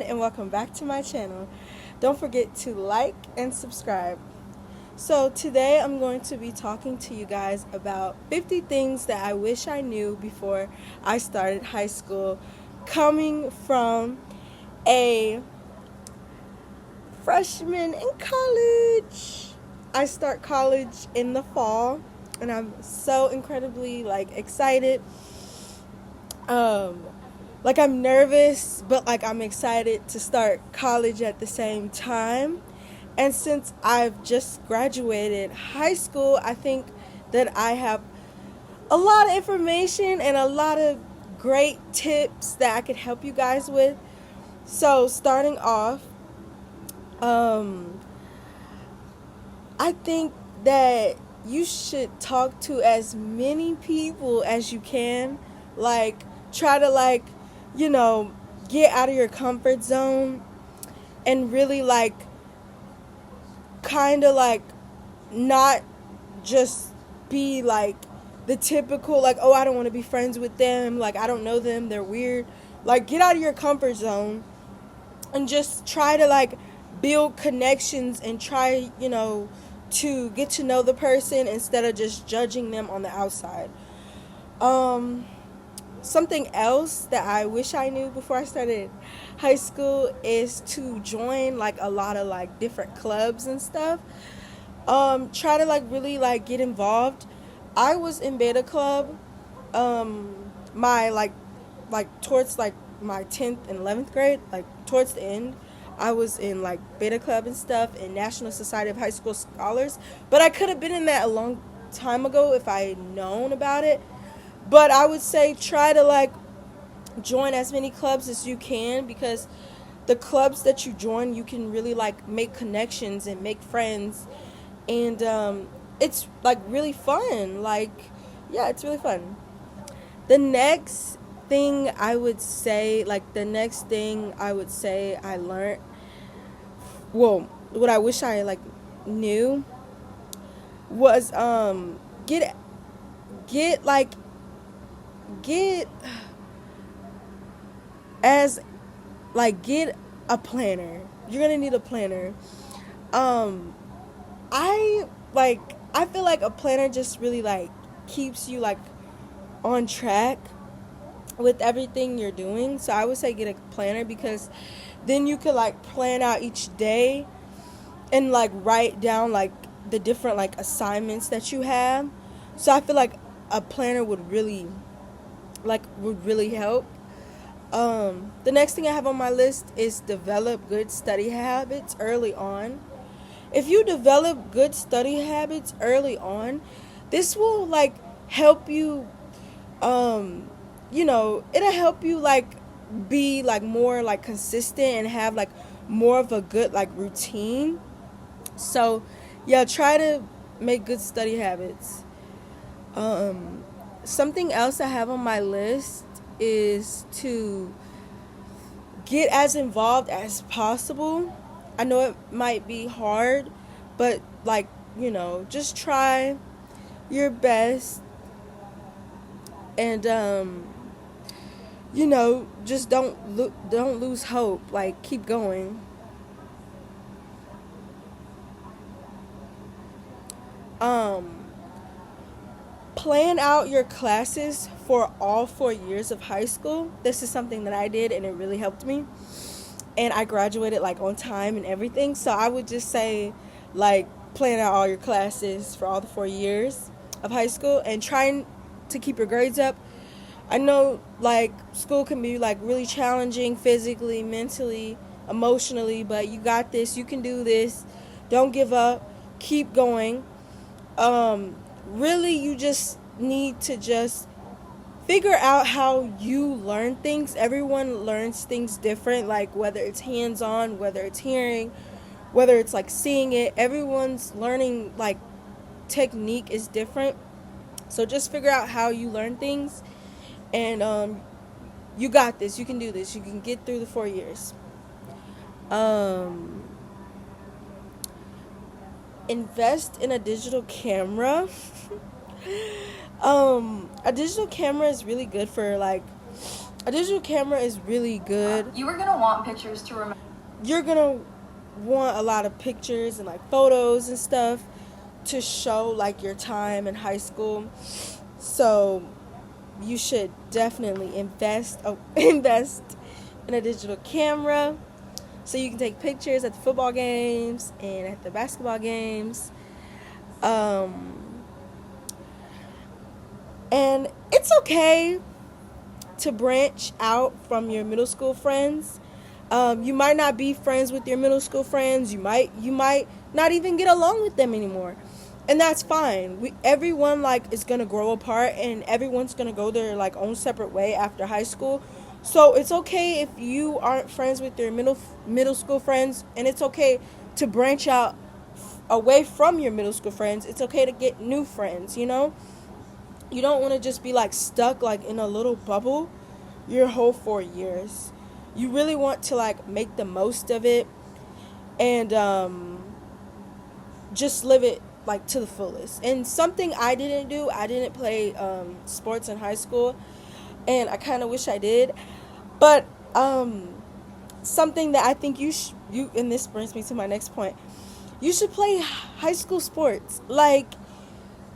and welcome back to my channel. Don't forget to like and subscribe. So today I'm going to be talking to you guys about 50 things that I wish I knew before I started high school, coming from a freshman in college. I start college in the fall and I'm so incredibly excited. I'm nervous, but I'm excited to start college at the same time. And since I've just graduated high school, I think that I have a lot of information and a lot of great tips that I could help you guys with. So starting off, I think that you should talk to as many people as you can. Try to get out of your comfort zone and really kind of not just be the typical oh, I don't want to be friends with them, I don't know them, they're weird. Get out of your comfort zone and just try to build connections and try to get to know the person instead of just judging them on the outside. Something else that I wish I knew before I started high school is to join a lot of different clubs and stuff. Try to really get involved. I was in Beta Club. My towards my 10th and 11th grade, towards the end, I was in Beta Club and stuff in National Society of High School Scholars. But I could have been in that a long time ago if I had known about it. But I would say try to join as many clubs as you can, because the clubs that you join, you can really make connections and make friends, and it's really fun. Yeah, it's really fun. The next thing I would say, I learned, well, what I wish I knew was get get as get a planner. You're gonna need a planner. I I feel like a planner just really keeps you on track with everything you're doing. So I would say get a planner, because then you could plan out each day and write down the different assignments that you have. So I feel like a planner would really help. The next thing I have on my list is develop good study habits early on. If you develop good study habits early on, this will help you, it'll help you be more consistent and have more of a good routine. So yeah, try to make good study habits. Something else I have on my list is to get as involved as possible. I know it might be hard, but just try your best, and just don't lose hope. Keep going. Plan out your classes for all 4 years of high school. This is something that I did, and it really helped me. And I graduated on time and everything. So I would just say plan out all your classes for all the 4 years of high school, and trying to keep your grades up. I know school can be really challenging physically, mentally, emotionally, but you got this. You can do this. Don't give up. Keep going. Really, you just need to just figure out how you learn things. Everyone learns things different, whether it's hands-on, whether it's hearing, whether it's seeing it. Everyone's learning technique is different. So just figure out how you learn things, and you got this. You can do this. You can get through the 4 years. Invest in a digital camera. A digital camera is really good for A digital camera is really good. You were gonna want pictures to remember. You're gonna want a lot of pictures and like photos and stuff to show like your time in high school. So you should definitely invest in a digital camera so you can take pictures at the football games and at the basketball games. And it's okay to branch out from your middle school friends. You might not be friends with your middle school friends. You might not even get along with them anymore, and that's fine. Everyone like is gonna grow apart, and everyone's gonna go their like own separate way after high school. So it's okay if you aren't friends with your middle school friends, and it's okay to branch out away from your middle school friends. It's okay to get new friends. You don't want to just be like stuck like in a little bubble your whole 4 years. You really want to like make the most of it and just live it like to the fullest. And something I didn't do, I didn't play sports in high school, and I kind of wish I did. But something that I think you and this brings me to my next point. You should play high school sports. Like,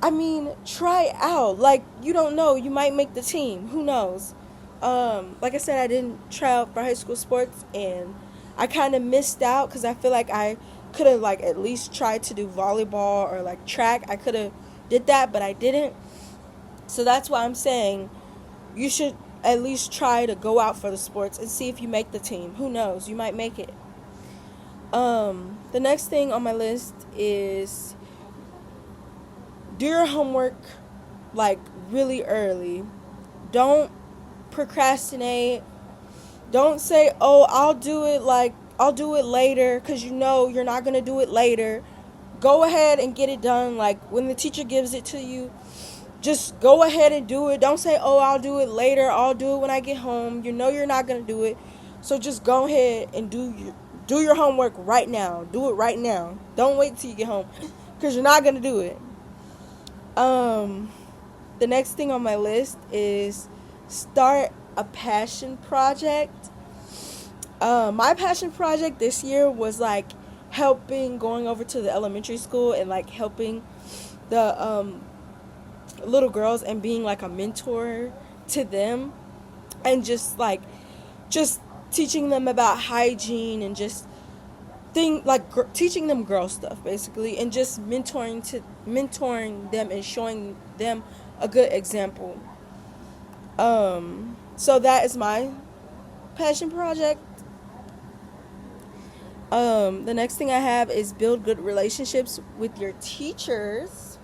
I mean, try out. Like, you don't know, you might make the team. Who knows? Like I said, I didn't try out for high school sports, and I kind of missed out because I feel like I could have like at least tried to do volleyball or like track. I could have did that, but I didn't. So that's why I'm saying you should at least try to go out for the sports and see if you make the team. Who knows? You might make it. The next thing on my list is do your homework like really early. Don't procrastinate. Don't say, "Oh, I'll do it later," cuz you know you're not going to do it later. Go ahead and get it done like when the teacher gives it to you. Just go ahead and do it. Don't say, "Oh, I'll do it later. I'll do it when I get home." You know you're not going to do it. So just go ahead and do your homework right now. Do it right now. Don't wait till you get home cuz you're not going to do it. The next thing on my list is start a passion project. My passion project this year was like going over to the elementary school and like helping the little girls and being like a mentor to them, and just teaching them about hygiene and just teaching them girl stuff basically, and just mentoring them and showing them a good example. So that is my passion project. The next thing I have is build good relationships with your teachers.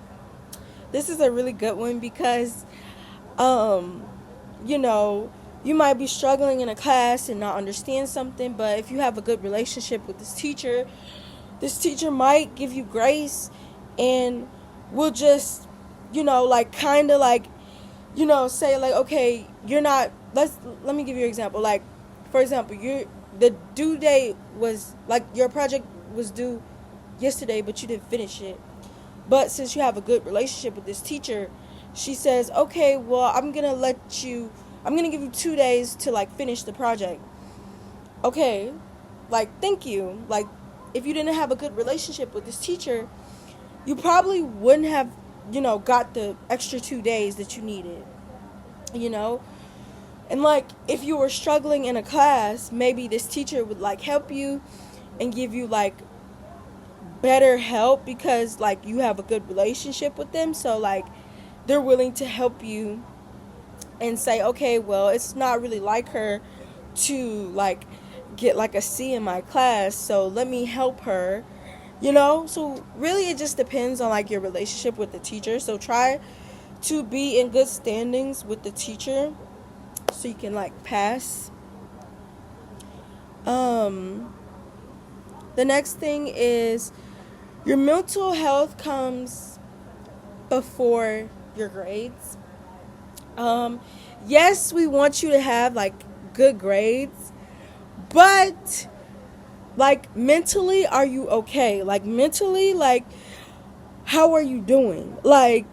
This is a really good one because, you might be struggling in a class and not understand something, but if you have a good relationship with this teacher might give you grace and will just, say like, okay, you're not, let me give you an example. Like, for example, the due date was, like, your project was due yesterday, but you didn't finish it. But since you have a good relationship with this teacher, she says, okay, well, I'm going to give you 2 days to, like, finish the project. Okay, like, thank you. Like, if you didn't have a good relationship with this teacher, you probably wouldn't have, got the extra 2 days that you needed, And, like, if you were struggling in a class, maybe this teacher would, like, help you and give you, like, better help because, like, you have a good relationship with them. So, like, they're willing to help you and say, okay, well, it's not really like her to, like, get, like, a C in my class, so let me help her, So, really, it just depends on, like, your relationship with the teacher. So, try to be in good standings with the teacher so you can, like, pass. The next thing is your mental health comes before your grades. Yes, we want you to have, like, good grades, but, like, mentally, are you okay? Like, mentally, like, how are you doing? Like,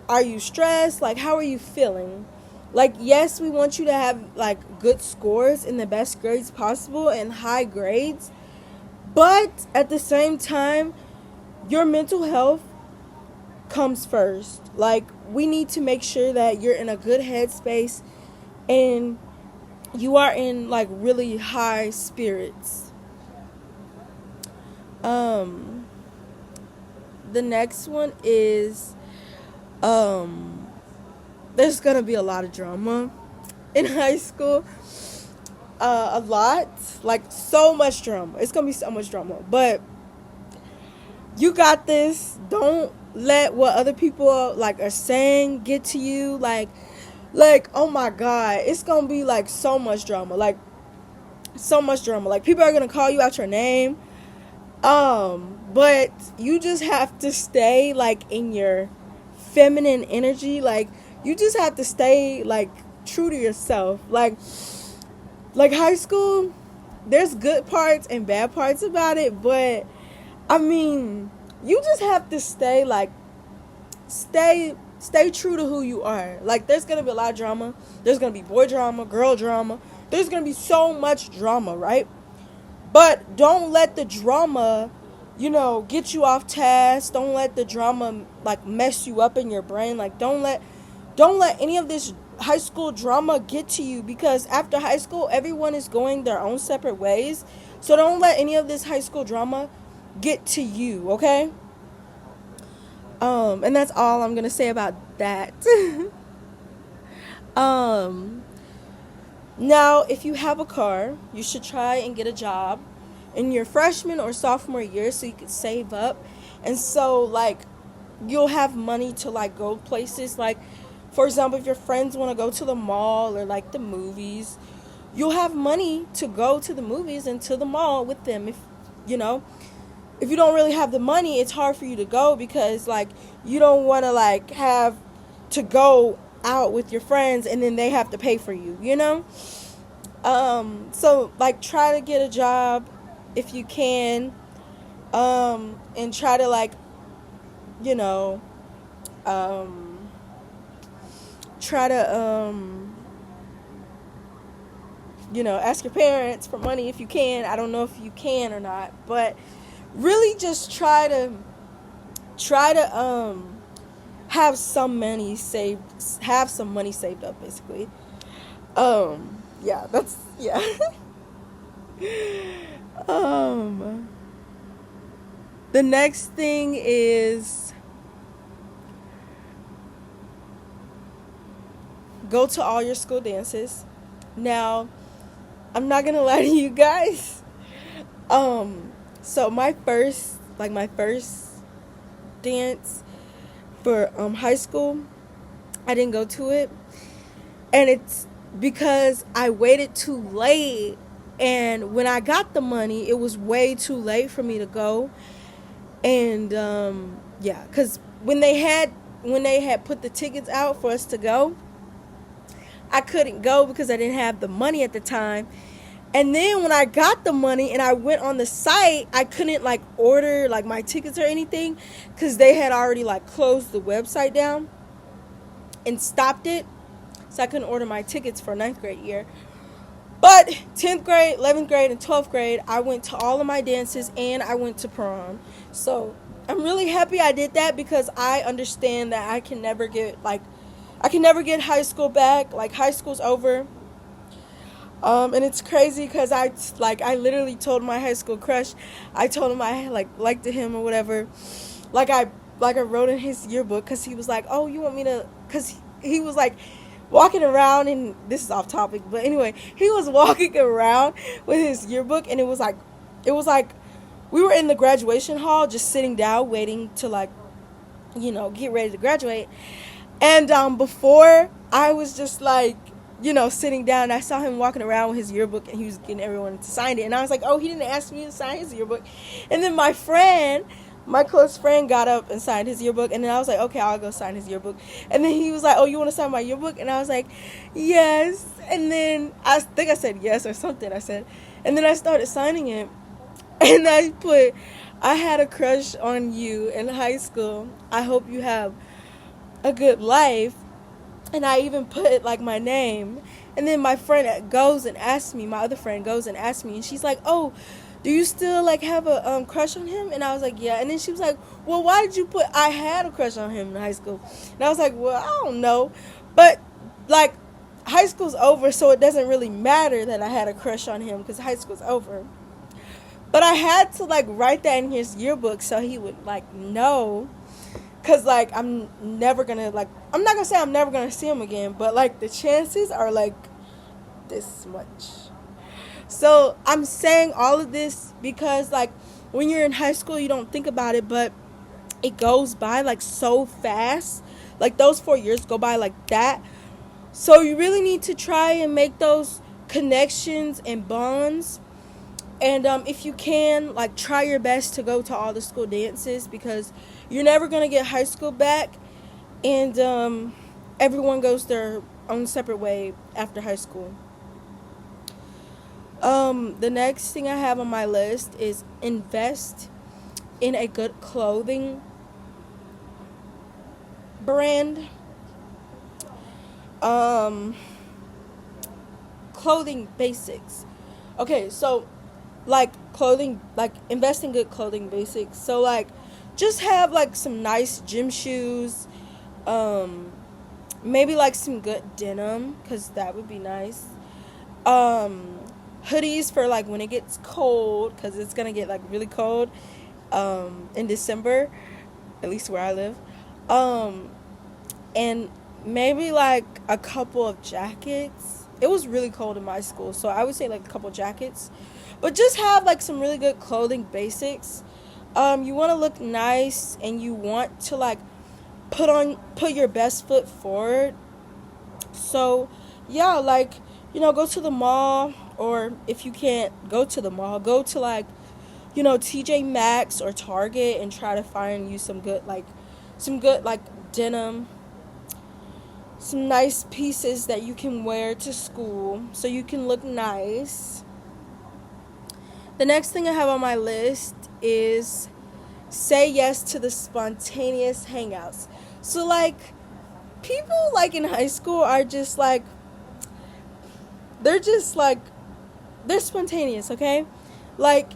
are you stressed? Like, how are you feeling? Like, yes, we want you to have like good scores and the best grades possible and high grades, but at the same time, your mental health comes first. Like, we need to make sure that you're in a good headspace and you are in like really high spirits. um the next one is, there's gonna be a lot of drama in high school. A lot, like so much drama. It's gonna be so much drama, but you got this. Don't let what other people like are saying get to you. Like, oh my god, it's gonna be like so much drama. Like, so much drama. Like, people are gonna call you out your name. But you just have to stay like in your feminine energy. Like, you just have to stay like true to yourself. Like high school, there's good parts and bad parts about it, but I mean, you just have to stay like stay true to who you are. Like, there's gonna be a lot of drama. There's gonna be boy drama, girl drama. There's gonna be so much drama, right? But don't let the drama, get you off task. Don't let the drama like mess you up in your brain. Like, don't let any of this high school drama get to you, because after high school everyone is going their own separate ways. So don't let any of this high school drama get to you, okay? And that's all I'm going to say about that. um Now, if you have a car, you should try and get a job in your freshman or sophomore year so you could save up. And so, like, you'll have money to, like, go places. Like, for example, if your friends want to go to the mall or, like, the movies, you'll have money to go to the movies and to the mall with them. If you don't really have the money, it's hard for you to go because, like, you don't want to, like, have to go out with your friends and then they have to pay for you. So, like, try to get a job if you can, and try to, like, you know try to ask your parents for money if you can. I don't know if you can or not, but really just try to have some money saved up, basically. Yeah. um the next thing is, go to all your school dances. Now, I'm not gonna lie to you guys. So my first dance for high school, I didn't go to it, and it's because I waited too late. And when I got the money, it was way too late for me to go. And yeah, because when they had put the tickets out for us to go, I couldn't go because I didn't have the money at the time. And then when I got the money and I went on the site, I couldn't like order like my tickets or anything because they had already like closed the website down and stopped it. So I couldn't order my tickets for 9th grade year. But 10th grade, 11th grade, and 12th grade, I went to all of my dances and I went to prom. So I'm really happy I did that because I understand that I can never get high school back. Like, high school's over. And it's crazy because I literally told my high school crush, I told him I liked him or whatever. I wrote in his yearbook because he was like, oh, you want me to, because he was like walking around, and this is off topic, but anyway, he was walking around with his yearbook, and it was like we were in the graduation hall just sitting down waiting to get ready to graduate. And before, I was just sitting down, I saw him walking around with his yearbook, and he was getting everyone to sign it, and I was like, oh, he didn't ask me to sign his yearbook. And then my close friend got up and signed his yearbook, and then I was like, okay, I'll go sign his yearbook. And then he was like, oh, you want to sign my yearbook? And I was like, yes. And then I think I said yes or something. And then I started signing it, and I had a crush on you in high school. I hope you have a good life. And I even put like my name. And then my friend goes and asks me, my other friend goes and asks me, and she's like, "Oh, do you still like have a crush on him?" And I was like, "Yeah." And then she was like, "Well, why did you put I had a crush on him in high school?" And I was like, "Well, I don't know." But like high school's over, so it doesn't really matter that I had a crush on him because high school's over. But I had to like write that in his yearbook so he would like know. Cause like I'm never gonna like I'm not gonna say I'm never gonna see him again, but like the chances are like this much. So I'm saying all of this because like when you're in high school you don't think about it, but it goes by like so fast. Like those 4 years go by like that. So you really need to try and make those connections and bonds. And if you can, like, try your best to go to all the school dances because you're never going to get high school back. And everyone goes their own separate way after high school. The next thing I have on my list is invest in a good clothing brand. Clothing basics. Okay, so like clothing, like invest in good clothing basics. So like just have like some nice gym shoes, maybe like some good denim because that would be nice. Hoodies for like when it gets cold because it's gonna get like really cold in December, at least where I live. And maybe like a couple of jackets. It was really cold in my school, so I would say like a couple jackets. But just have like some really good clothing basics. You want to look nice and you want to like put your best foot forward. So, yeah, like, go to the mall, or if you can't go to the mall, go to like, TJ Maxx or Target and try to find you some good like denim, some nice pieces that you can wear to school so you can look nice. The next thing I have on my list is say yes to the spontaneous hangouts. So like people like in high school are just like they're spontaneous, okay? Like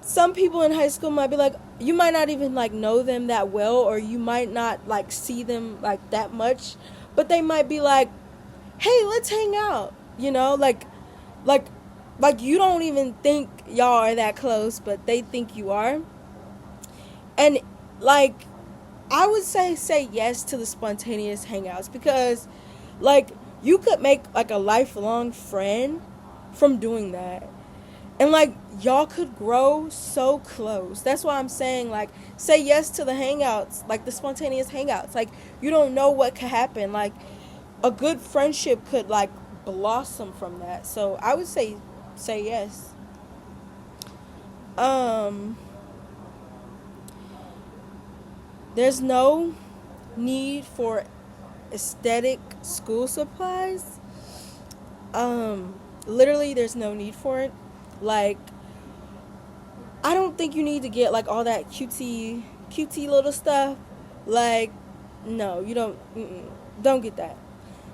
some people in high school might be like you might not even like know them that well or you might not like see them like that much, but they might be like, "Hey, let's hang out." Like like you don't even think y'all are that close, but they think you are. And like I would say yes to the spontaneous hangouts because like you could make like a lifelong friend from doing that. And like y'all could grow so close. That's why I'm saying like say yes to the hangouts, like the spontaneous hangouts. Like you don't know what could happen. Like a good friendship could like blossom from that. So I would say yes. There's no need for aesthetic school supplies. Literally there's no need for it. Like I don't think you need to get like all that cutesy little stuff. Like no, you don't get that.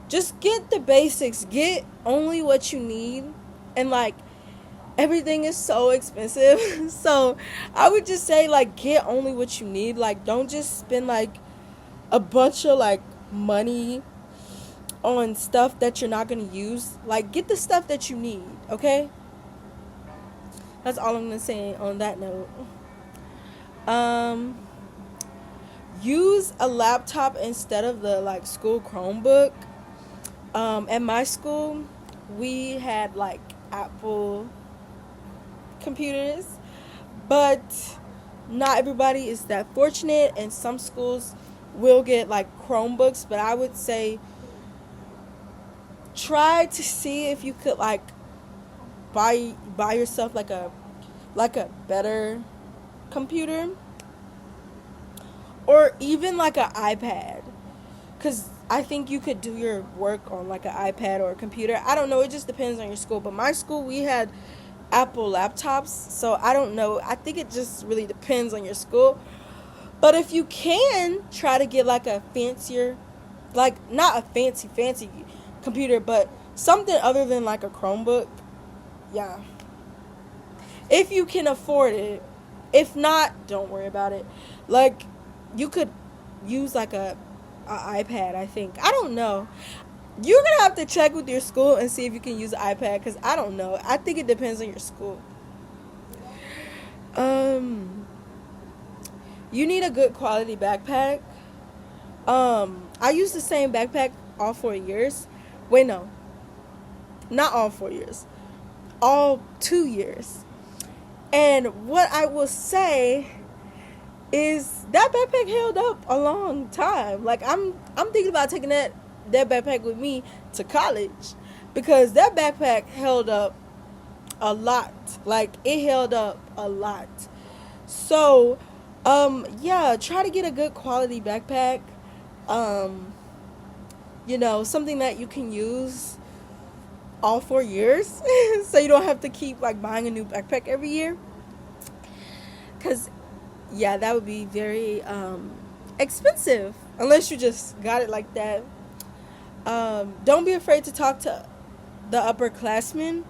Just get the basics. Get only what you need. And like everything is so expensive. So I would just say like get only what you need. Like don't just spend like a bunch of like money on stuff that you're not going to use. Like get the stuff that you need, okay? That's all I'm going to say on that note. Use a laptop instead of the like school Chromebook. At my school, we had like Apple computers, but not everybody is that fortunate, and some schools will get like Chromebooks. But I would say try to see if you could like buy yourself like a better computer, or even like an iPad, because I think you could do your work on like an iPad or a computer. I don't know, it just depends on your school. But my school, we had Apple laptops, so I don't know. I think it just really depends on your school. But if you can, try to get like a fancier like not a fancy computer, but something other than like a Chromebook. Yeah. If you can afford it. If not, don't worry about it. Like, you could use like a iPad, I think. I don't know. You're gonna have to check with your school and see if you can use an iPad, because I don't know. I think it depends on your school. Um, you need a good quality backpack. I used the same backpack all 4 years. Wait, no, not all 4 years. All 2 years. And what I will say is that backpack held up a long time. Like, I'm thinking about taking that backpack with me to college, because that backpack held up a lot. Like, it held up a lot. So, yeah, try to get a good quality backpack. Um, something that you can use all 4 years, so you don't have to keep like buying a new backpack every year. Cause yeah, that would be very expensive unless you just got it like that. Don't be afraid to talk to the upperclassmen.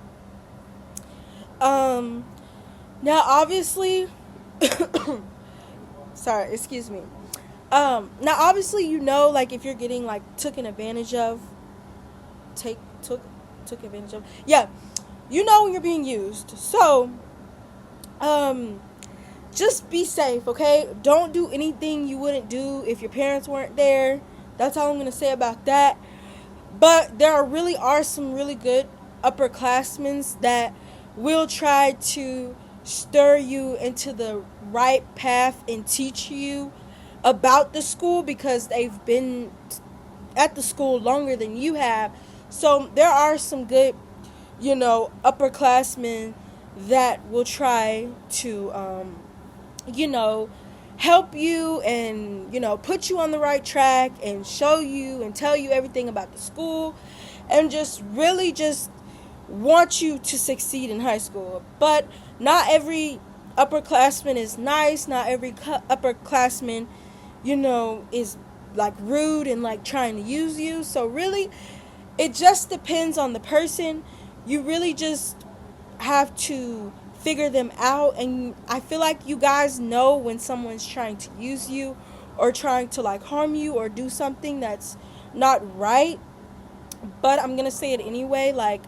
Um, Now, obviously, sorry, excuse me. Now, obviously, like if you're getting like taken advantage of, take took advantage of. Yeah, when you're being used. So, um, just be safe, okay? Don't do anything you wouldn't do if your parents weren't there. That's all I'm gonna say about that. But really are some really good upperclassmen that will try to stir you into the right path and teach you about the school, because they've been at the school longer than you have. So there are some good, upperclassmen that will try to, help you and, put you on the right track and show you and tell you everything about the school, and just really just want you to succeed in high school. But not every upperclassman is nice. Not every upperclassman, is like rude and like trying to use you. So really, it just depends on the person. You really just have to figure them out, and I feel like you guys know when someone's trying to use you or trying to like harm you or do something that's not right. But I'm gonna say it anyway, like,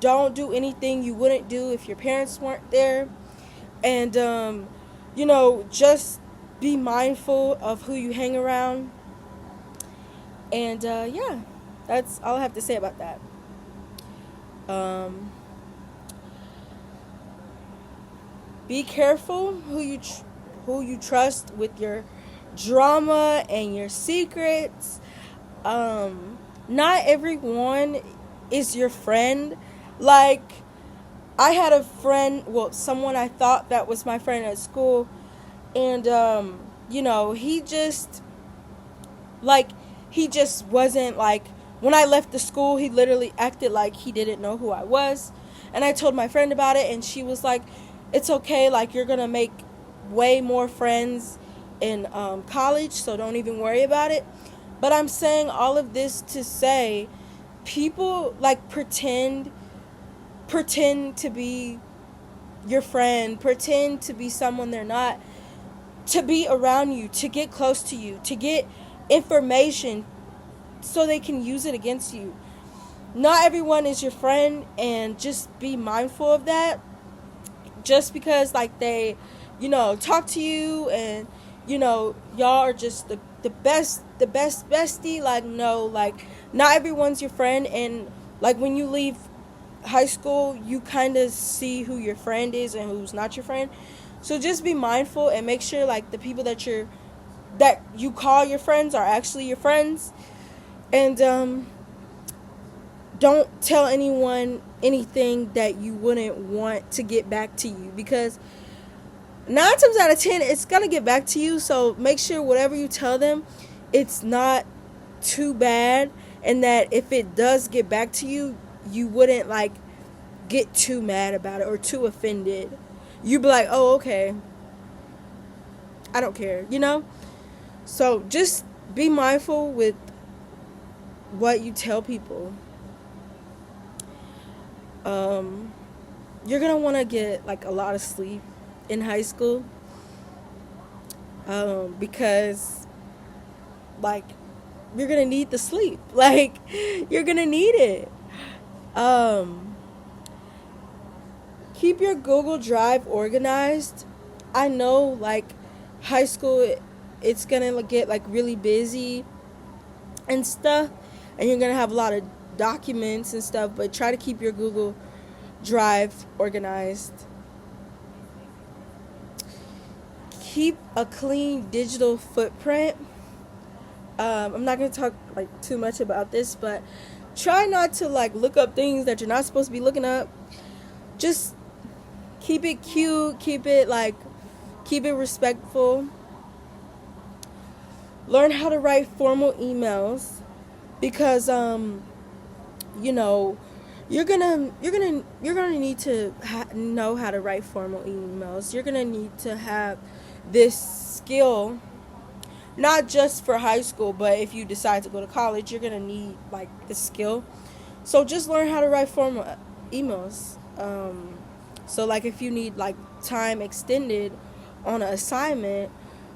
don't do anything you wouldn't do if your parents weren't there. And just be mindful of who you hang around. And yeah, that's all I have to say about that. um Be careful who you trust with your drama and your secrets. Not everyone is your friend. Like, I had a friend, well, someone I thought that was my friend at school, and he just wasn't like, when I left the school, he literally acted like he didn't know who I was. And I told my friend about it, and she was like, it's okay, like, you're gonna make way more friends in college, so don't even worry about it. But I'm saying all of this to say, people like pretend to be your friend, pretend to be someone they're not, to be around you, to get close to you, to get information so they can use it against you. Not everyone is your friend, and just be mindful of that. Just because like they, talk to you, and y'all are just the best bestie, like, no, like, not everyone's your friend. And like, when you leave high school, you kind of see who your friend is and who's not your friend. So just be mindful and make sure like the people that you call your friends are actually your friends. And don't tell anyone anything that you wouldn't want to get back to you, because 9 times out of 10 it's gonna get back to you. So make sure whatever you tell them, it's not too bad, and that if it does get back to you, you wouldn't like get too mad about it or too offended. You'd be like, oh, okay, I don't care. So just be mindful with what you tell people. You're gonna want to get like a lot of sleep in high school, because like you're gonna need the sleep. Like you're gonna need it. Um, keep your Google Drive organized. I know like high school, it's gonna get like really busy and stuff, and you're gonna have a lot of documents and stuff, but try to keep your Google Drive organized. Keep a clean digital footprint. I'm not gonna talk like too much about this, but try not to like look up things that you're not supposed to be looking up. Just keep it cute, keep it respectful. Learn how to write formal emails, because you know, you're gonna need to know how to write formal emails. You're gonna need to have this skill, not just for high school, but if you decide to go to college, you're gonna need like this skill. So just learn how to write formal emails. So like if you need like time extended on an assignment,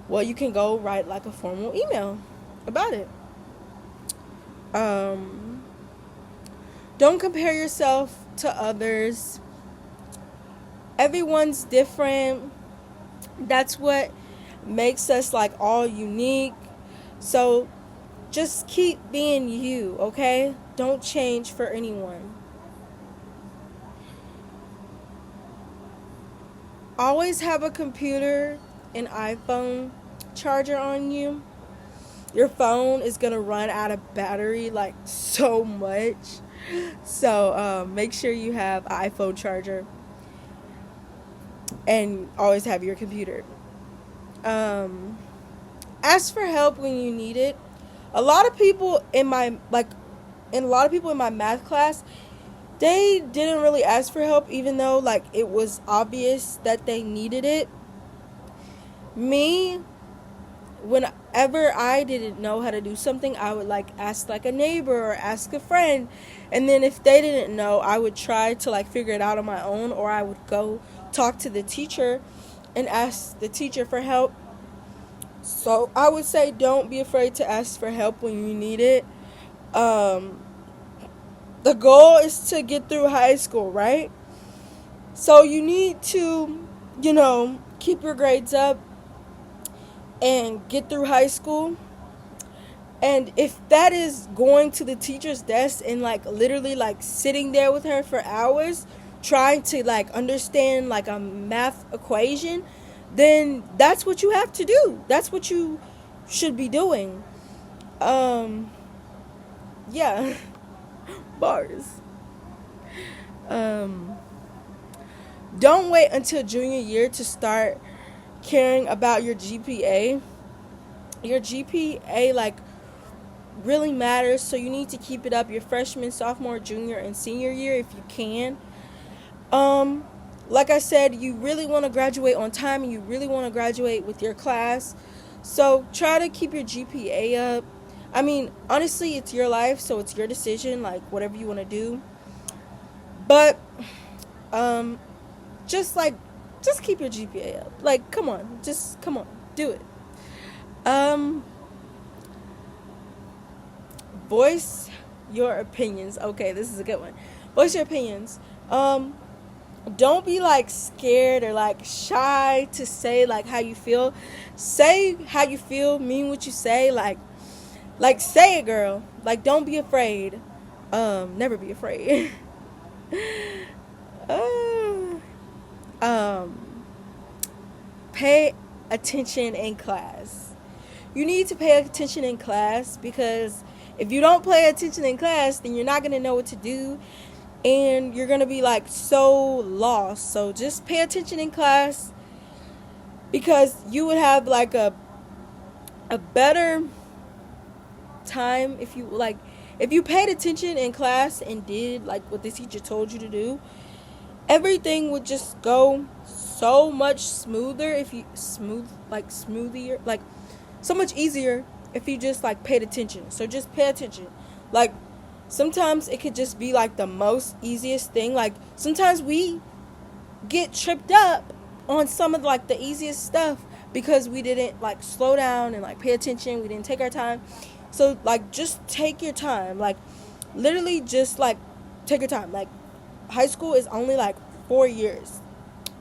well, you can go write like a formal email about it. Um, don't compare yourself to others. Everyone's different. That's what makes us like all unique. So just keep being you, okay? Don't change for anyone. Always have a computer and iPhone charger on you. Your phone is gonna run out of battery like so much. So make sure you have an iPhone charger and always have your computer. Um, ask for help when you need it. A lot of people in my and a lot of people in my math class, they didn't really ask for help, even though like it was obvious that they needed it. Me, whenever I didn't know how to do something, I would like ask like a neighbor or ask a friend, and then if they didn't know, I would try to like figure it out on my own, or I would go talk to the teacher and ask the teacher for help. So I would say don't be afraid to ask for help when you need it. Um, the goal is to get through high school, right? So you need to, keep your grades up and get through high school. And if that is going to the teacher's desk and like literally like sitting there with her for hours trying to like understand like a math equation, then that's what you have to do. That's what you should be doing. Yeah. Bars. Don't wait until junior year to start caring about your GPA. Your GPA like really matters, so you need to keep it up your freshman, sophomore, junior, and senior year if you can. Like I said, you really want to graduate on time and you really want to graduate with your class. So try to keep your GPA up. I mean, honestly, it's your life, so it's your decision, like whatever you want to do. But um just keep your GPA up. Like come on, do it. Um Voice your opinions. Okay, this is a good one. Voice your opinions. Don't be like scared or like shy to say like how you feel. Say how you feel, mean what you say, like say it, girl. Like don't be afraid. Never be afraid. uh, um Pay attention in class. You need to pay attention in class, because if you don't pay attention in class, then you're not going to know what to do, and you're going to be like so lost. So just pay attention in class, because you would have like a better time if you paid attention in class and did like what the teacher told you to do. Everything would just go so much smoother if you smoother, like so much easier if you just like paid attention. So just pay attention. Like, sometimes it could just be like the most easiest thing. Like, sometimes we get tripped up on some of like the easiest stuff because we didn't like slow down and like pay attention. We didn't take our time. So like, just take your time. Like, literally just like take your time. Like, high school is only like 4 years.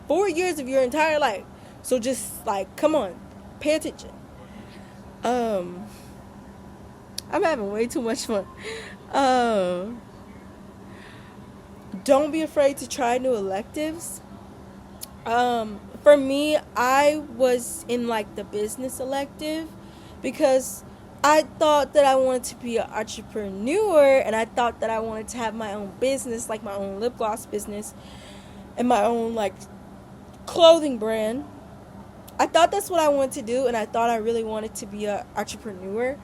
4 years of your entire life. So just like, come on, pay attention. I'm having way too much fun. Don't be afraid to try new electives. For me, I was in like the business elective because I thought that I wanted to be an entrepreneur, and I thought that I wanted to have my own business, like my own lip gloss business and my own like clothing brand. I thought that's what I wanted to do, and I thought I really wanted to be an entrepreneur.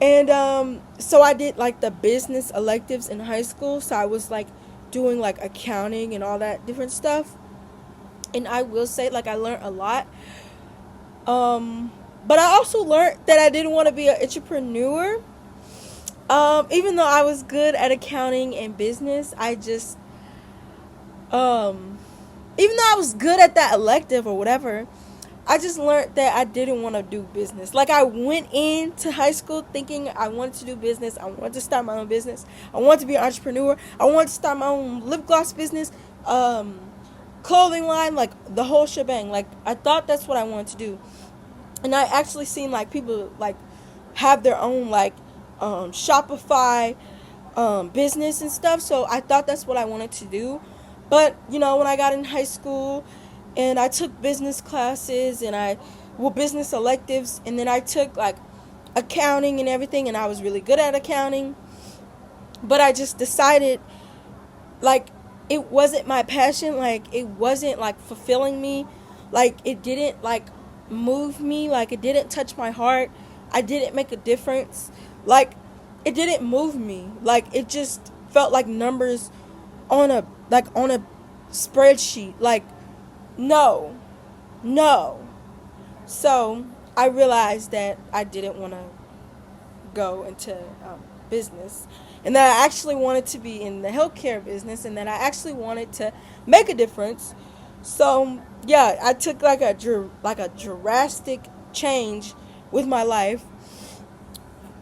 And so I did like the business electives in high school. So I was like doing like accounting and all that different stuff. And I will say, like, I learned a lot. But I also learned that I didn't want to be an entrepreneur. Even though I was good at accounting and business, I just, even though I was good at that elective or whatever, I just learned that I didn't want to do business. Like, I went into high school thinking I wanted to do business. I wanted to start my own business. I wanted to be an entrepreneur. I wanted to start my own lip gloss business, clothing line, like the whole shebang. Like, I thought that's what I wanted to do. And I actually seen like people like have their own like Shopify business and stuff. So I thought that's what I wanted to do. But when I got in high school and I took business classes and business electives, and then I took like accounting and everything, and I was really good at accounting. But I just decided like it wasn't my passion. Like, it wasn't like fulfilling me. Like, it didn't like move me. Like, it didn't touch my heart. I didn't make a difference. Like, it didn't move me. Like, it just felt like numbers on a spreadsheet. Like, no. So I realized that I didn't want to go into business, and that I actually wanted to be in the healthcare business, and that I actually wanted to make a difference. So yeah, I took like a drastic change with my life.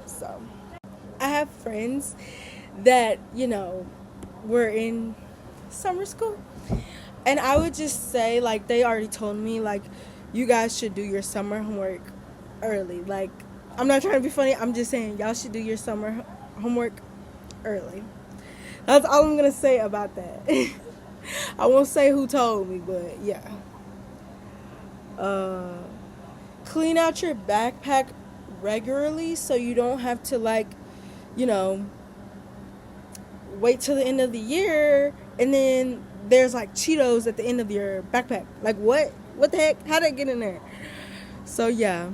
So I have friends that were in summer school, and I would just say, like, they already told me, like, you guys should do your summer homework early. Like, I'm not trying to be funny. I'm just saying y'all should do your summer homework early. That's all I'm going to say about that. I won't say who told me, but yeah. Clean out your backpack regularly so you don't have to, like, wait till the end of the year and then there's like Cheetos at the end of your backpack. Like, what the heck, how'd that get in there? So yeah,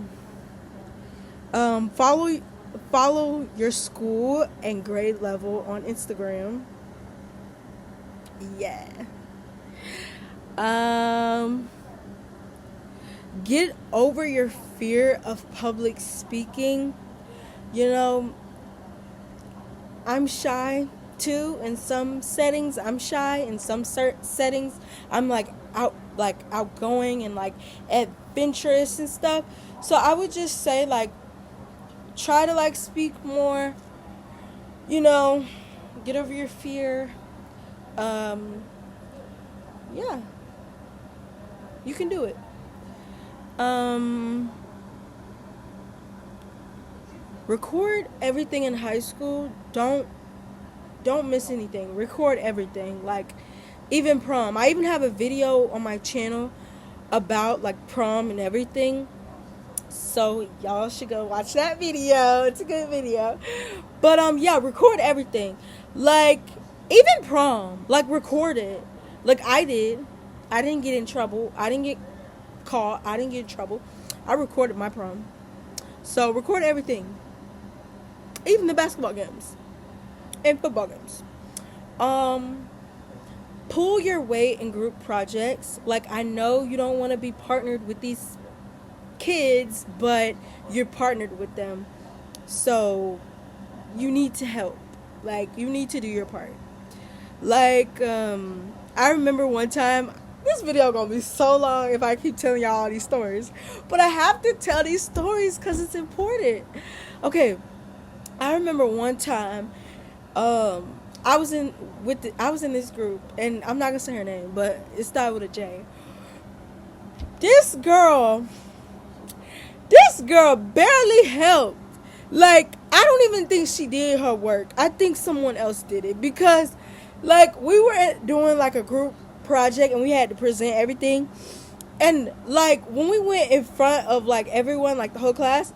follow your school and grade level on Instagram. Yeah. Get over your fear of public speaking. I'm shy too in some settings. I'm shy in some settings. I'm outgoing and like adventurous and stuff. So I would just say, like, try to like speak more. Get over your fear. Yeah, you can do it. Record everything in high school. Don't miss anything. Record everything. Like, even prom. I even have a video on my channel about like prom and everything. So y'all should go watch that video. It's a good video. But yeah, record everything. Like, even prom. Like, record it. Like I did. I didn't get in trouble. I didn't get caught. I didn't get in trouble. I recorded my prom. So record everything. Even the basketball games and football games. Pull your weight in group projects. Like, I know you don't want to be partnered with these kids, but you're partnered with them. So you need to help. Like, you need to do your part. Like, I remember one time, this video gonna be so long if I keep telling y'all all these stories, but I have to tell these stories because it's important. Okay, I remember one time, I was I was in this group, and I'm not gonna say her name, but it started with a J. This girl, this girl barely helped. Like, I don't even think she did her work. I think someone else did it because, like, we were doing like a group project and we had to present everything. And like when we went in front of like everyone, like the whole class,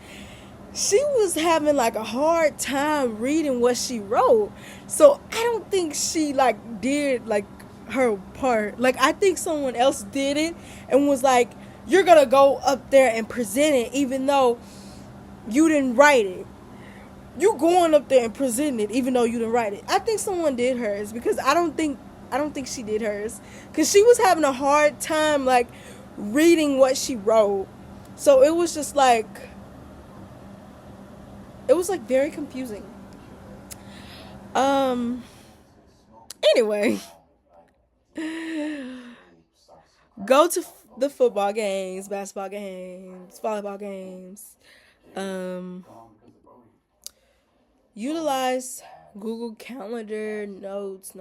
she was having like a hard time reading what she wrote. So I don't think she like did like her part. Like, I think someone else did it and was like, you're gonna go up there and present it even though you didn't write it. You going up there and present it even though you didn't write it. I think someone did hers because I don't think she did hers because she was having a hard time like reading what she wrote. So it was just like, it was like very confusing. Um anyway, go to the football games, basketball games, volleyball games. Um Utilize Google Calendar, Notes,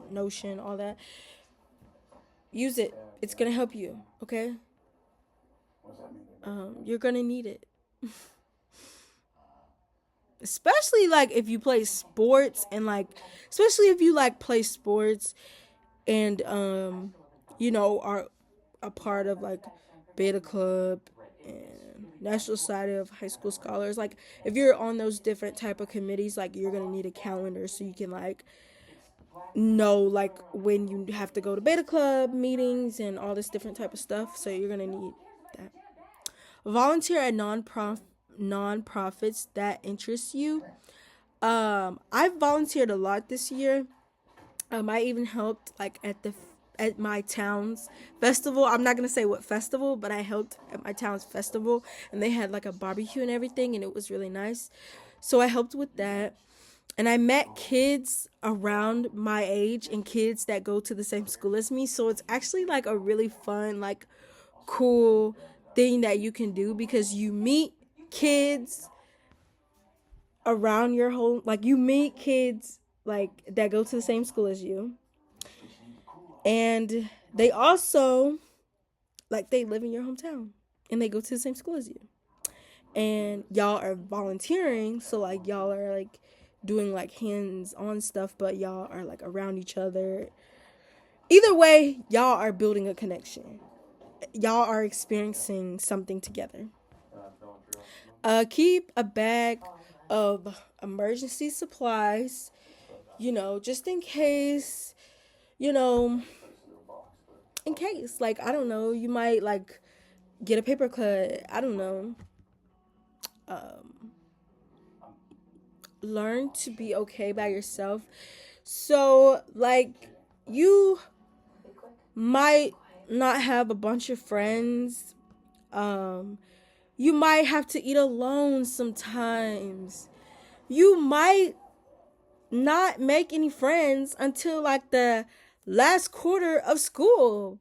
Notion, all that. Use it. It's gonna help you. Okay. You're gonna need it, especially like if you play sports and like, especially if you like play sports and are a part of like Beta Club and National Society of High School Scholars. Like, if you're on those different type of committees, like, you're gonna need a calendar so you can like know like when you have to go to Beta Club meetings and all this different type of stuff. So you're gonna need that. Volunteer at nonprofits that interest you. I've volunteered a lot this year. I even helped like at my town's festival. I'm not gonna say what festival, but I helped at my town's festival, and they had like a barbecue and everything, and it was really nice. So I helped with that, and I met kids around my age and kids that go to the same school as me. So it's actually like a really fun, like cool thing that you can do because you meet kids around your whole, like, you meet kids like that go to the same school as you, and they also like they live in your hometown and they go to the same school as you, and y'all are volunteering. So like y'all are like doing like hands on stuff, but y'all are like around each other. Either way, y'all are building a connection. Y'all are experiencing something together. Keep a bag of emergency supplies, just in case, you know, in case, like, I don't know, you might, like, get a paper cut. I don't know. Learn to be okay by yourself. So, like, you might not have a bunch of friends. You might have to eat alone sometimes. You might not make any friends until like the last quarter of school.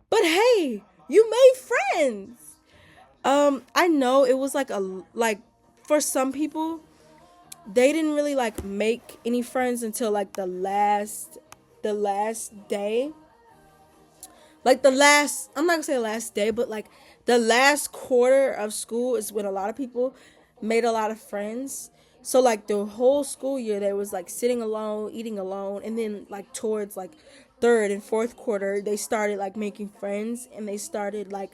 But hey, you made friends. I know it was like for some people, they didn't really like make any friends until like the last day. Like I'm not gonna say the last day, but like the last quarter of school is when a lot of people made a lot of friends. So like the whole school year, they was like sitting alone, eating alone, and then like towards like third and fourth quarter, they started like making friends, and they started like,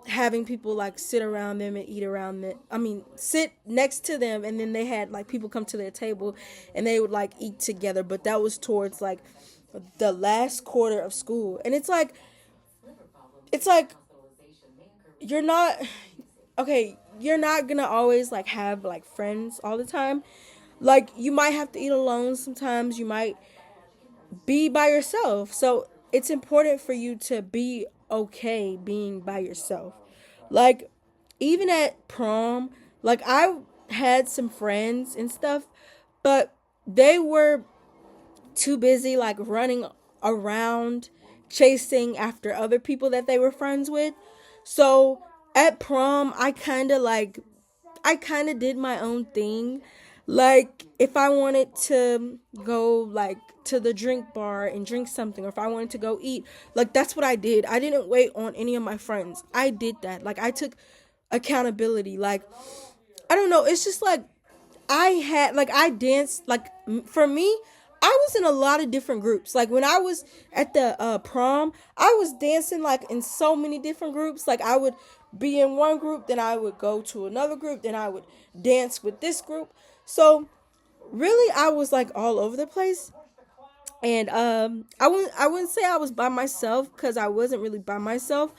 having people like sit around them and eat around them. I mean, sit next to them, and then they had like people come to their table, and they would like eat together. But that was towards like the last quarter of school, and it's like you're not okay. You're not gonna always like have like friends all the time. Like, you might have to eat alone sometimes. You might be by yourself. So it's important for you to be okay being by yourself. Like, even at prom, like, I had some friends and stuff, but they were too busy like running around chasing after other people that they were friends with. So at prom, I kind of did my own thing. Like if I wanted to go like to the drink bar and drink something, or if I wanted to go eat, like that's what I did. I didn't wait on any of my friends. I did that. Like I took accountability. Like I don't know, it's just like I danced like for me, I was in a lot of different groups. Like when I was at the prom, I was dancing like in so many different groups. Like I would be in one group, then I would go to another group, then I would dance with this group. So really I was like all over the place. And I wouldn't say I was by myself, cuz I wasn't really by myself,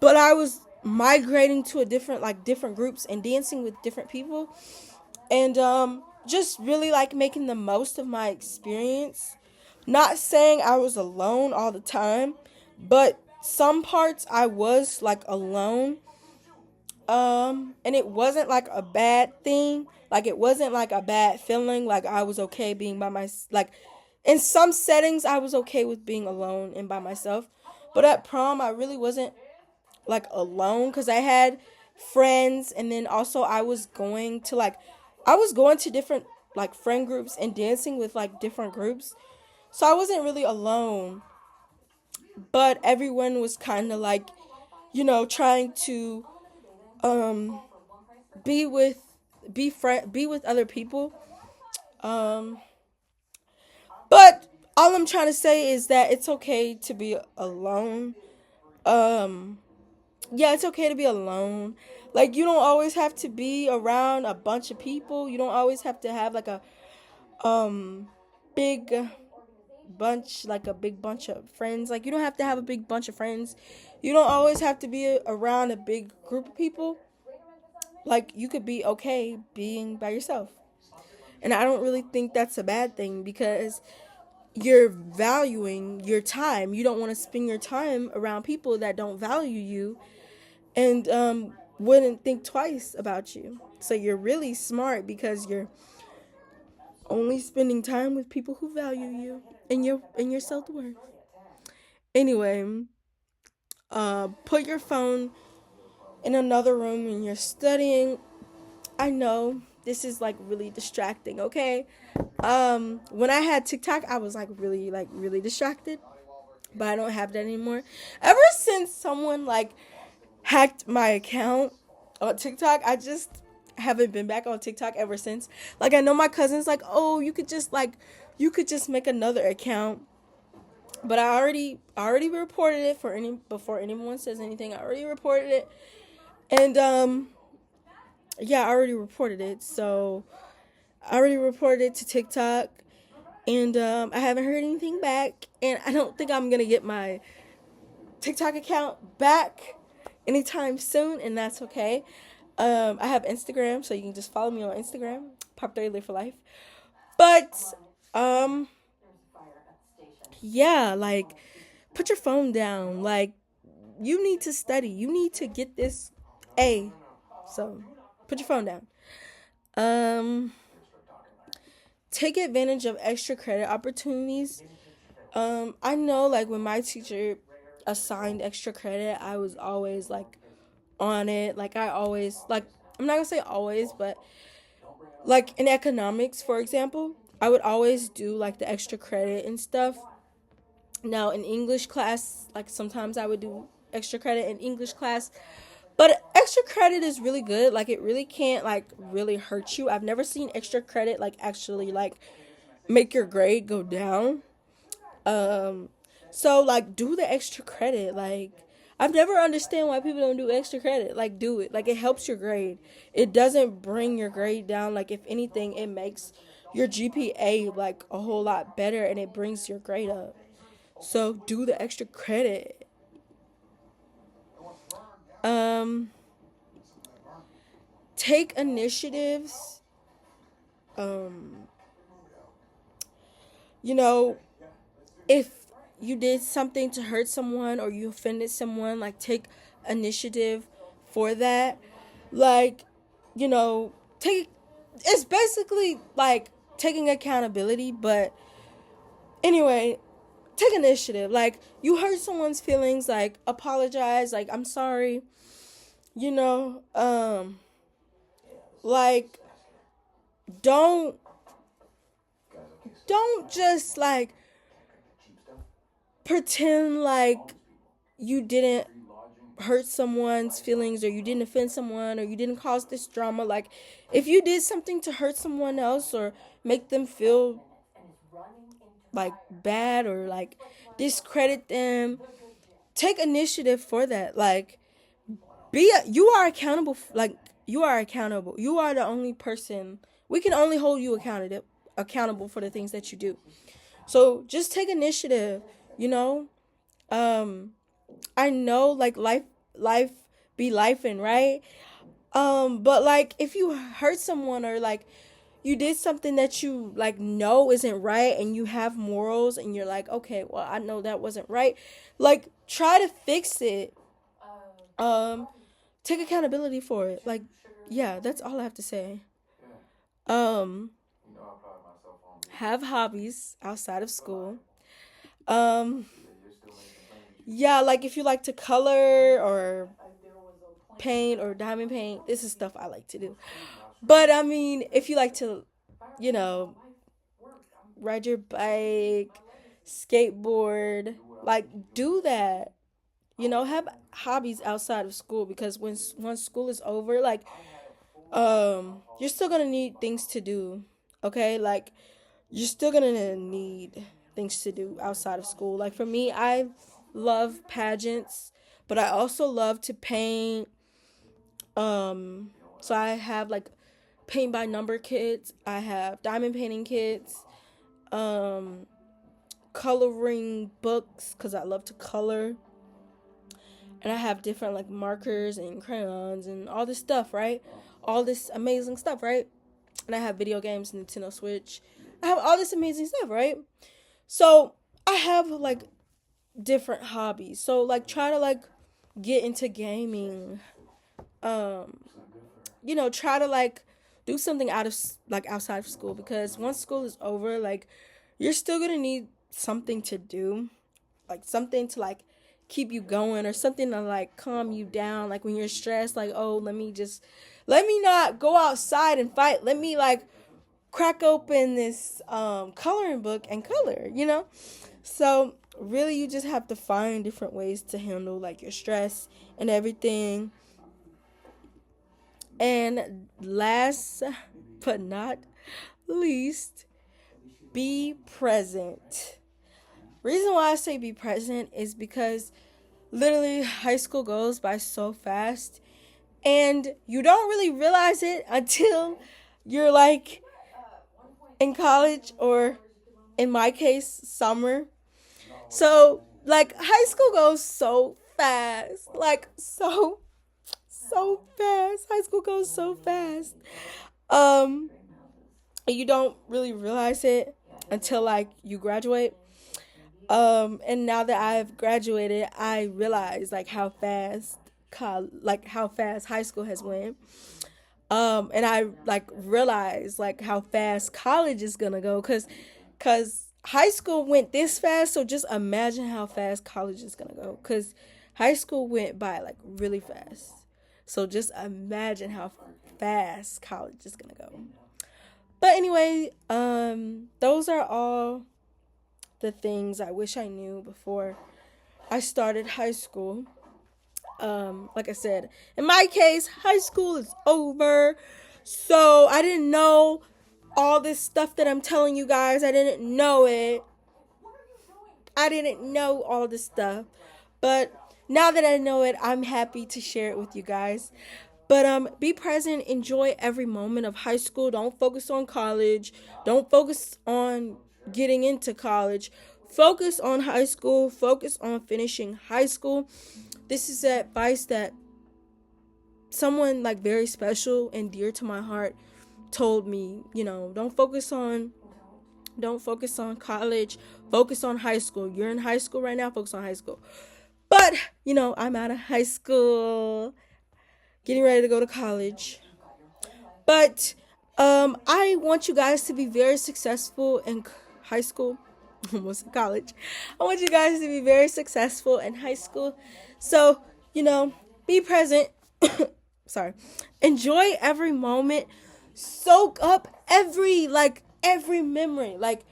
but I was migrating to a different groups and dancing with different people, and just really like making the most of my experience. Not saying I was alone all the time, but some parts I was like alone. And it wasn't like a bad thing. Like it wasn't like a bad feeling. Like I was okay being by my like in some settings I was okay with being alone and by myself. But at prom I really wasn't like alone, because I had friends, and then also I was going to different like friend groups and dancing with like different groups. So I wasn't really alone, but everyone was kind of like, trying to um be with be with other people. Um but all I'm trying to say is that it's okay to be alone. Um yeah, it's okay to be alone. Like you don't always have to be around a bunch of people. You don't always have to have like um big a big bunch of friends. Like you don't have to have a big bunch of friends. You don't always have to be around a big group of people. Like you could be okay being by yourself. And I don't really think that's a bad thing, because you're valuing your time. You don't want to spend your time around people that don't value you and wouldn't think twice about you. So you're really smart, because you're only spending time with people who value you and your self-worth. Anyway, put your phone in another room when you're studying. I know this is like really distracting, okay? When I had TikTok, I was like really distracted, but I don't have that anymore. Ever since someone like hacked my account on TikTok, I just haven't been back on TikTok ever since. Like I know my cousin's like, "Oh, you could just make another account." But I already reported it for any before anyone says anything. I already reported it. And yeah, I already reported it. So I already reported it to TikTok, and I haven't heard anything back, and I don't think I'm going to get my TikTok account back anytime soon, and that's okay. I have Instagram, so you can just follow me on Instagram, Pop30 Live for Life. But um, yeah, like put your phone down. Like you need to study. You need to get this A. So put your phone down. Um, take advantage of extra credit opportunities. I know like when my teacher assigned extra credit, I was always like on it. Like I always like I'm not gonna say always, but like in economics, for example, I would always do like the extra credit and stuff. Now in English class, like sometimes I would do extra credit in English class, but extra credit is really good. Like it really can't like really hurt you. I've never seen extra credit like actually like make your grade go down. Um, so like do the extra credit. Like I've never understand why people don't do extra credit. Like do it. Like it helps your grade. It doesn't bring your grade down. Like if anything, it makes your GPA like a whole lot better, and it brings your grade up. So do the extra credit. Um, take initiatives. Um, you know, if you did something to hurt someone or you offended someone, like take initiative for that. Like, take it's basically like taking accountability, but anyway, take initiative. Like, you hurt someone's feelings, like, apologize, like, I'm sorry, you know, like, don't just like pretend like you didn't hurt someone's feelings, or you didn't offend someone, or you didn't cause this drama. Like, if you did something to hurt someone else or make them feel like bad, or like discredit them, take initiative for that. Like, you are accountable. Like, you are accountable. You are the only person. We can only hold you accountable for the things that you do. So just take initiative, you know. um I know, like, life be lifing, right? But like, if you hurt someone, or like you did something that you like know isn't right, and you have morals, and you're like, okay, well, I know that wasn't right, like, try to fix it. um Take accountability for it. Like, yeah, that's all I have to say. um have hobbies outside of school. um yeah, like, if you like to color or paint or diamond paint, this is stuff I like to do. But I mean, if you like to, you know, ride your bike, skateboard, like, do that. Have hobbies outside of school, because once school is over, like, you're still gonna need things to do. Okay, like, you're still gonna need things to do outside of school. Like, for me, I love pageants, but I also love to paint. So I have, like, paint by number kits. I have diamond painting kits. Um, Coloring books, because I love to color. And I have different, like, markers and crayons and all this stuff, right? All this amazing stuff, right? And I have video games, Nintendo Switch. I have all this amazing stuff, right? So I have, like, different hobbies. So, like, try to, like, get into gaming. Um, try to, like, do something outside of school, because once school is over, like, you're still gonna need something to do, like, something to, like, keep you going, or something to, like, calm you down, like, when you're stressed, like, oh, let me not go outside and fight, let me, like, crack open this coloring book and color. So really, you just have to find different ways to handle, like, your stress and everything. And last but not least, be present. Reason why I say be present is because literally high school goes by so fast, and you don't really realize it until you're, like, in college, or in my case, summer. So, like, high school goes so fast. Like, so fast. High school goes so fast. Um and you don't really realize it until, like, you graduate. And now that I've graduated, I realize, like, how fast high school has went. And I, like, realize, like, how fast college is gonna go, cause high school went this fast. So just imagine how fast college is gonna go, cause high school went by, like, really fast. So just imagine how fast college is gonna go. But anyway, those are all the things I wish I knew before I started high school. Like I said, in my case, high school is over. So I didn't know all this stuff that I'm telling you guys. I didn't know it. I didn't know all this stuff. But now that I know it, I'm happy to share it with you guys. But be present, enjoy every moment of high school. Don't focus on college. Don't focus on getting into college. Focus on high school. Focus on finishing high school. This is advice that someone, like, very special and dear to my heart told me. Don't focus on college. Focus on high school. You're in high school right now. Focus on high school. But, I'm out of high school, getting ready to go to college. But I want you guys to be very successful in high school, almost college. I want you guys to be very successful in high school. So, be present. Sorry. Enjoy every moment. Soak up every memory. Like,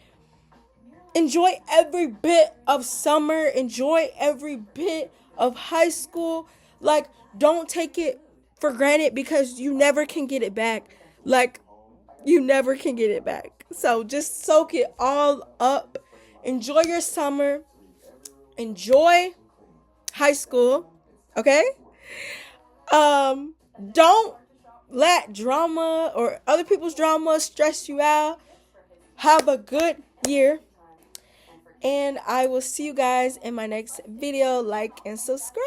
enjoy every bit of summer. Enjoy every bit of high school. Like, don't take it for granted because you never can get it back. Like, you never can get it back. So just soak it all up. Enjoy your summer. Enjoy high school. Okay? Don't let drama or other people's drama stress you out. Have a good year. And I will see you guys in my next video. Like and subscribe.